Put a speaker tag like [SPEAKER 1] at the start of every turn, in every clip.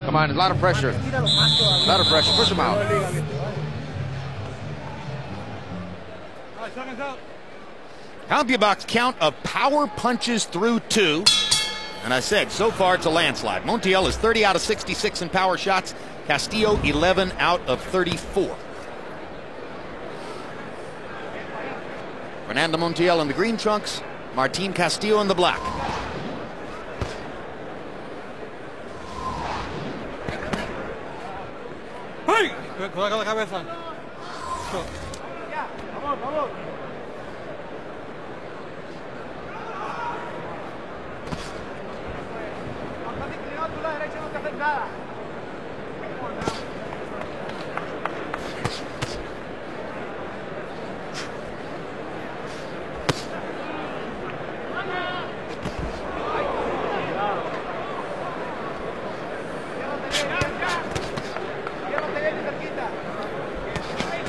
[SPEAKER 1] Come on, a lot of pressure. A lot of pressure. Push him out.
[SPEAKER 2] CompuBox count of power punches through 2. And I said, so far it's a landslide. Montiel is 30 out of 66 in power shots. Castillo 11 out of 34. Fernando Montiel in the green trunks. Martin Castillo in the black.
[SPEAKER 3] ¡Hey! Coloca la cabeza. Vamos, vamos.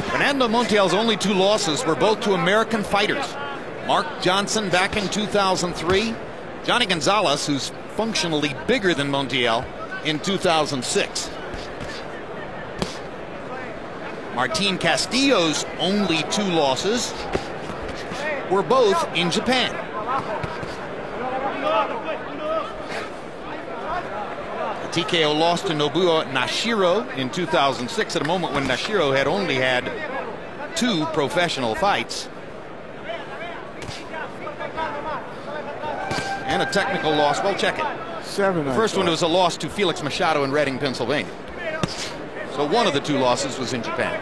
[SPEAKER 2] Fernando Montiel's only 2 losses were both to American fighters. Mark Johnson back in 2003. Johnny Gonzalez, who's functionally bigger than Montiel, in 2006. Martin Castillo's only 2 losses were both in Japan. The TKO lost to Nobuo Nashiro in 2006 at a moment when Nashiro had only had 2 professional fights. And a technical loss. Well, check it.
[SPEAKER 4] 7.
[SPEAKER 2] The first one was a loss to Felix Machado in Reading, Pennsylvania. So one of the 2 losses was in Japan.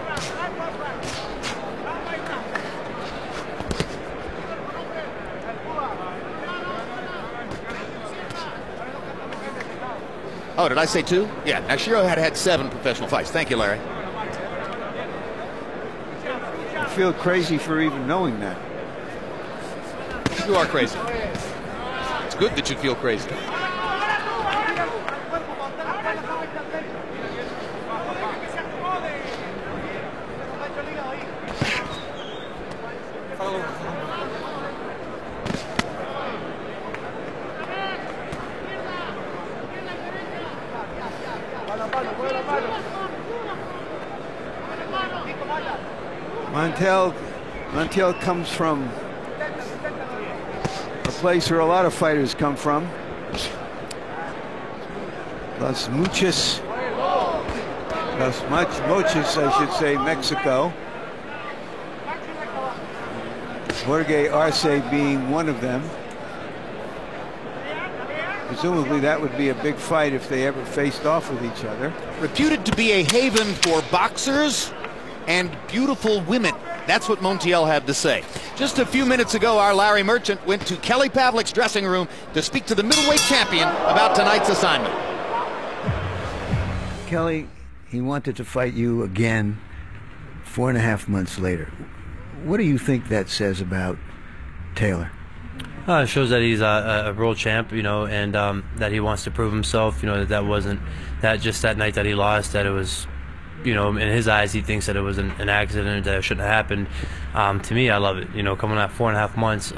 [SPEAKER 2] Oh, did I say 2? Yeah, Nashiro had 7 professional fights. Thank you, Larry.
[SPEAKER 4] I feel crazy for even knowing that.
[SPEAKER 2] You are crazy. It's good that you feel crazy.
[SPEAKER 4] Montiel comes from a place where a lot of fighters come from. Las Mochis, I should say, Mexico. Jorge Arce being one of them. Presumably that would be a big fight if they ever faced off with each other.
[SPEAKER 2] Reputed to be a haven for boxers and beautiful women. That's what Montiel had to say. Just a few minutes ago, our Larry Merchant went to Kelly Pavlik's dressing room to speak to the middleweight champion about tonight's assignment.
[SPEAKER 4] Kelly, he wanted to fight you again 4.5 months later. What do you think that says about Taylor?
[SPEAKER 5] It shows that he's a world champ, you know, and that he wants to prove himself. You know, that wasn't just that night that he lost, that it was, you know, in his eyes, he thinks that it was an accident, that it shouldn't have happened. To me, I love it. You know, coming out 4.5 months,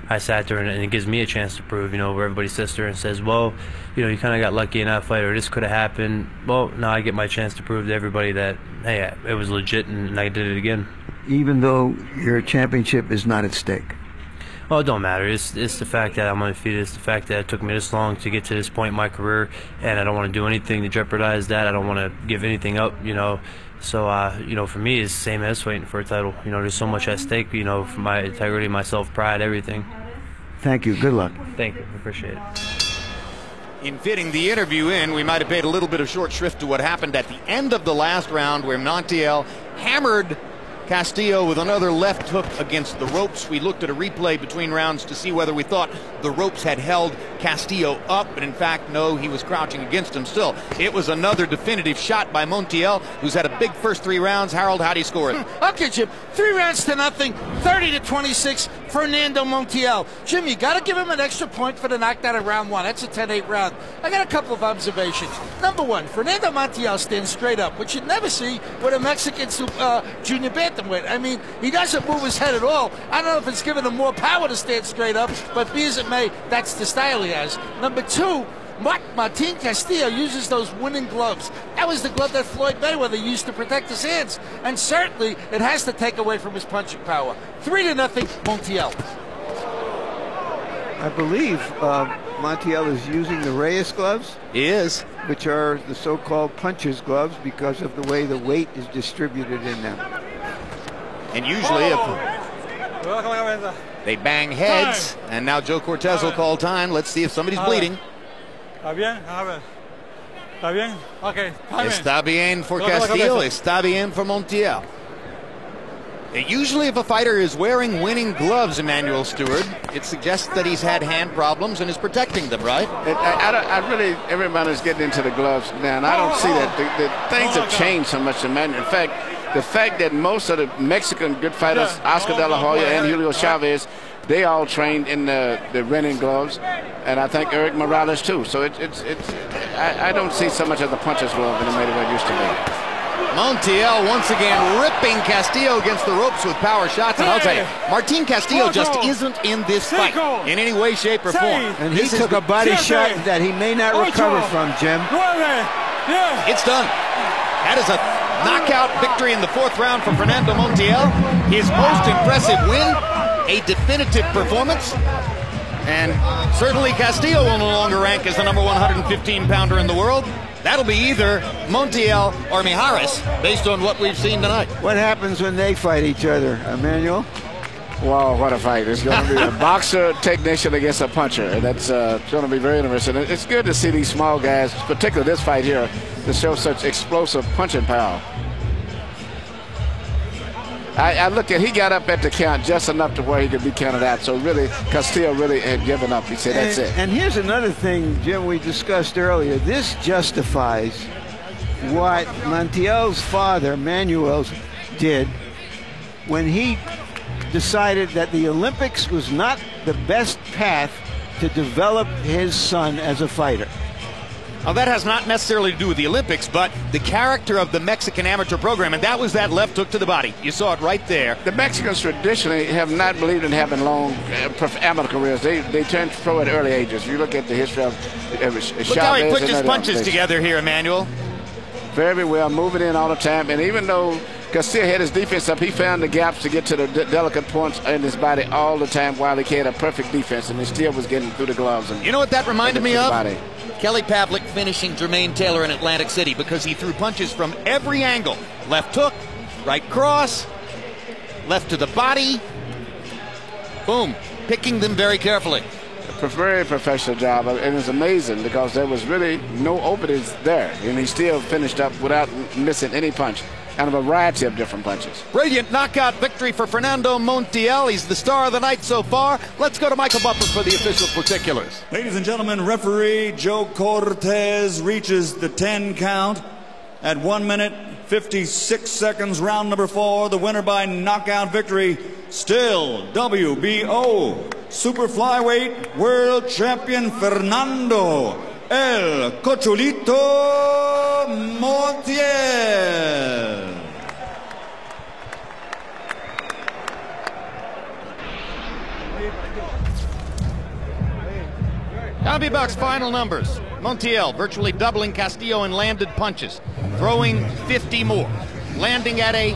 [SPEAKER 5] I sat there and it gives me a chance to prove, you know, where everybody sits there and says, well, you know, you kind of got lucky in that fight, or this could have happened. Well, now I get my chance to prove to everybody that, hey, it was legit and I did it again.
[SPEAKER 4] Even though your championship is not at stake?
[SPEAKER 5] Well, it don't matter. It's the fact that I'm undefeated. It's the fact that it took me this long to get to this point in my career, and I don't want to do anything to jeopardize that. I don't want to give anything up, you know. So, you know, for me, it's the same as fighting for a title. You know, there's so much at stake, you know, for my integrity, my self-pride, everything.
[SPEAKER 4] Thank you. Good luck.
[SPEAKER 5] Thank you. I appreciate it.
[SPEAKER 2] In fitting the interview in, we might have paid a little bit of short shrift to what happened at the end of the last round, where Montiel hammered Castillo with another left hook against the ropes. We looked at a replay between rounds to see whether we thought the ropes had held Castillo up, but in fact, no, he was crouching against him still. It was another definitive shot by Montiel, who's had a big first 3 rounds. Harold, how do you score it?
[SPEAKER 6] Okay, Jim. 3 rounds to nothing, 30-26, Fernando Montiel. Jim, you got to give him an extra point for the knockdown of round 1. That's a 10-8 round. I got a couple of observations. Number 1, Fernando Montiel stands straight up, which you'd never see with a Mexican junior bantamweight. I mean, he doesn't move his head at all. I don't know if it's giving him more power to stand straight up, but be as it may, that's the style he has. Number 2, Martin Castillo uses those winning gloves. That was the glove that Floyd Mayweather used to protect his hands. And certainly, it has to take away from his punching power. 3-0, Montiel.
[SPEAKER 4] I believe Montiel is using the Reyes gloves.
[SPEAKER 2] He is.
[SPEAKER 4] Which are the so-called puncher's gloves because of the way the weight is distributed in them.
[SPEAKER 2] And usually if they bang heads, and now Joe Cortez will call time. Let's see if somebody's bleeding.
[SPEAKER 3] ¿Está bien? A ver. ¿Está bien? Okay.
[SPEAKER 2] Está bien for Castillo. Está bien for Montiel. Usually if a fighter is wearing winning gloves, Emmanuel Stewart, it suggests that he's had hand problems and is protecting them, right?
[SPEAKER 7] I really, everybody's getting into the gloves now, and I don't see that. The things have changed so much, Emmanuel. In fact, the fact that most of the Mexican good fighters, Oscar De La Hoya and Julio Chavez, they all trained in the winning gloves, and I think Eric Morales too. So I don't see so much of the puncher's glove in the way it used to be.
[SPEAKER 2] Montiel once again ripping Castillo against the ropes with power shots. And I'll tell you, Martin Castillo just isn't in this fight in any way, shape, or form.
[SPEAKER 4] And he took a body shot that he may not recover from, Jim.
[SPEAKER 2] It's done. That is a knockout victory in the 4th round for Fernando Montiel. His most impressive win, a definitive performance. And certainly Castillo will no longer rank as the #1 115-pounder in the world. That'll be either Montiel or Mijares, based on what we've seen tonight.
[SPEAKER 4] What happens when they fight each other, Emmanuel?
[SPEAKER 7] Wow, what a fight. It's going to be a boxer technician against a puncher. And that's going to be very interesting. It's good to see these small guys, particularly this fight here, to show such explosive punching power. I looked at, he got up at the count just enough to where he could be counted out. So really, Castillo really had given up. He said, that's it.
[SPEAKER 4] And here's another thing, Jim, we discussed earlier. This justifies what Montiel's father, Manuel, did when he decided that the Olympics was not the best path to develop his son as a fighter.
[SPEAKER 2] Now, that has not necessarily to do with the Olympics, but the character of the Mexican amateur program, and that was that left hook to the body. You saw it right there.
[SPEAKER 7] The Mexicans traditionally have not believed in having long amateur careers. They turned pro at early ages. You look at the history of Chavez.
[SPEAKER 2] Look how he puts his punches together here, Emmanuel.
[SPEAKER 7] Very well, moving in all the time. And even though Castillo had his defense up, he found the gaps to get to the delicate points in his body all the time while he had a perfect defense, and he still was getting through the gloves. And
[SPEAKER 2] you know what that reminded me of?
[SPEAKER 7] Body.
[SPEAKER 2] Kelly Pavlik finishing Jermaine Taylor in Atlantic City because he threw punches from every angle. Left hook, right cross, left to the body. Boom. Picking them very carefully.
[SPEAKER 7] A very professional job, and it's amazing because there was really no openings there, and he still finished up without missing any punch. And a variety of different punches.
[SPEAKER 2] Brilliant knockout victory for Fernando Montiel. He's the star of the night so far. Let's go to Michael Buffer for the official particulars.
[SPEAKER 8] Ladies and gentlemen, referee Joe Cortez reaches the 10 count at 1 minute 56 seconds, round number 4. The winner by knockout victory, still WBO super flyweight world champion Fernando El Cocholito Montiel.
[SPEAKER 2] Tommy Buck's final numbers. Montiel virtually doubling Castillo in landed punches, throwing 50 more, landing at a